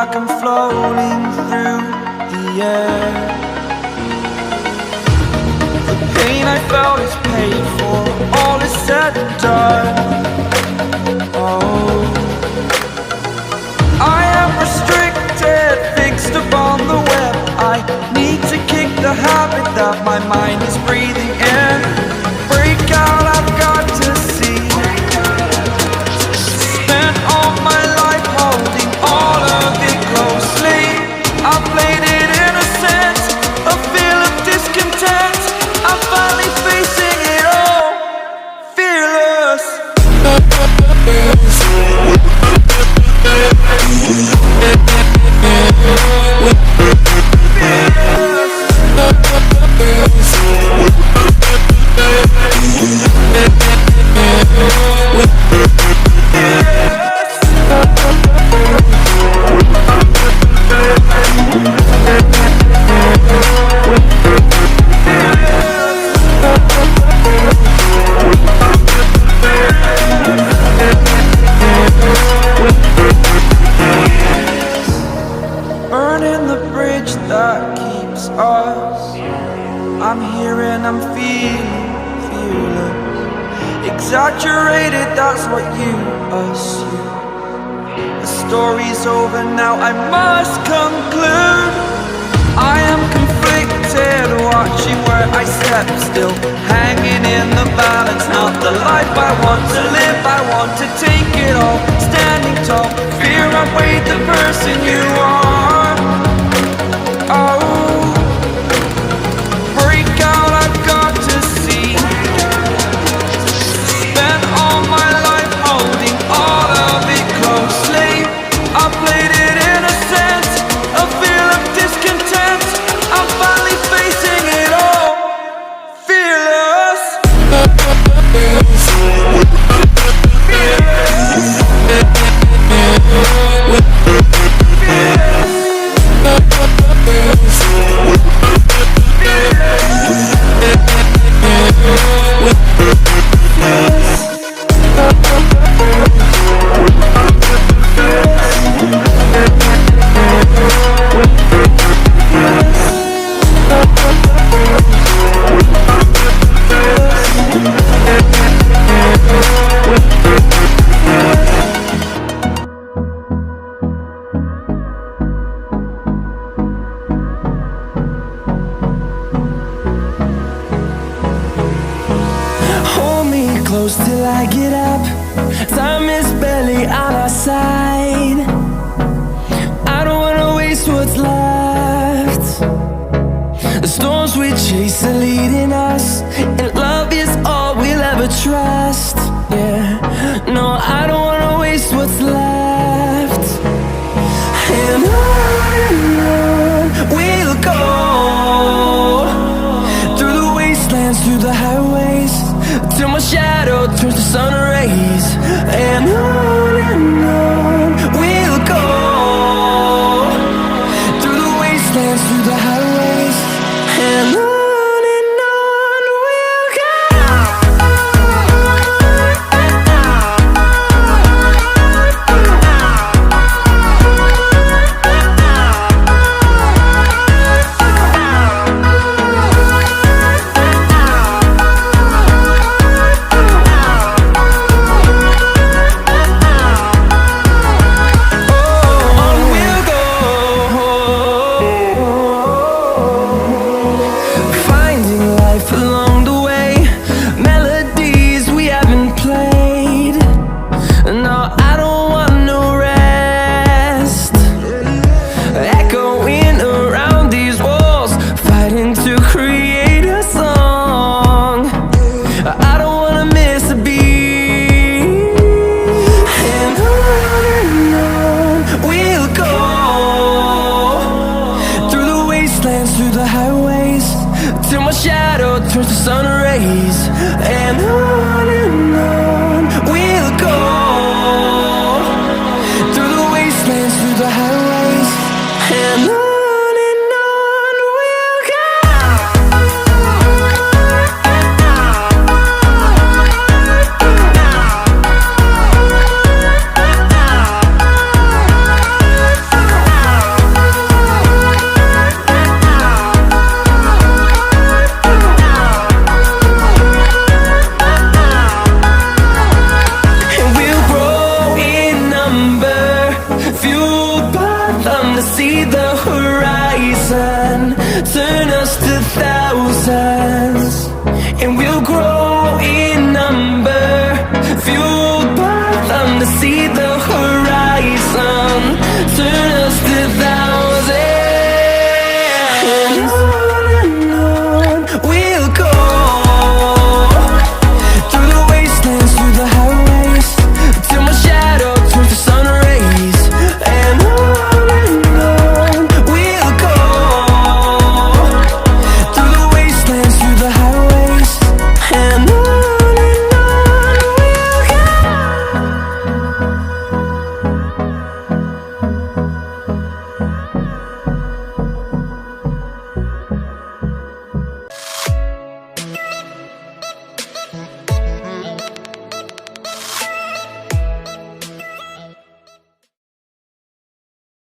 like I'm floating through the air. The pain I felt is paid for, all is said and done. Oh, I am restricted, fixed upon the web. I need to kick the habit that my mind is breathing in. Break out, I've got to see. Spent all my life holding all of it closely. I played it innocent, a feel of discontent. I'm finally facing it all, fearless. Burning the bridge that keeps us. I'm here and I'm feeling fearless. Exaggerated, that's what you assume. The story's over now, I must conclude. I am conflicted, watching where I step still, hanging in the balance. Not the life I want to live, I want to take it all. Standing tall, fear outweighed the person you are. Oh, break out, I've got to see. Spent all my life holding all of it closely. I played it innocent, a feel of discontent. I'm finally facing it all, fearless. Close till I get up. Time is barely on our side. I don't wanna waste what's left. The storms we chase are leading us, and love is all we'll ever trust. Yeah, no, I don't wanna waste what's left. And on we'll go, through the wastelands, through the highways, till my shadow turns to sun rays. And on we'll go, through the wastelands, through the highways. And on we'll go. Through the highways, till my shadow turns to sun rays. And on we'll go, through the wastelands, through the highways. And on we'll go. just 1,000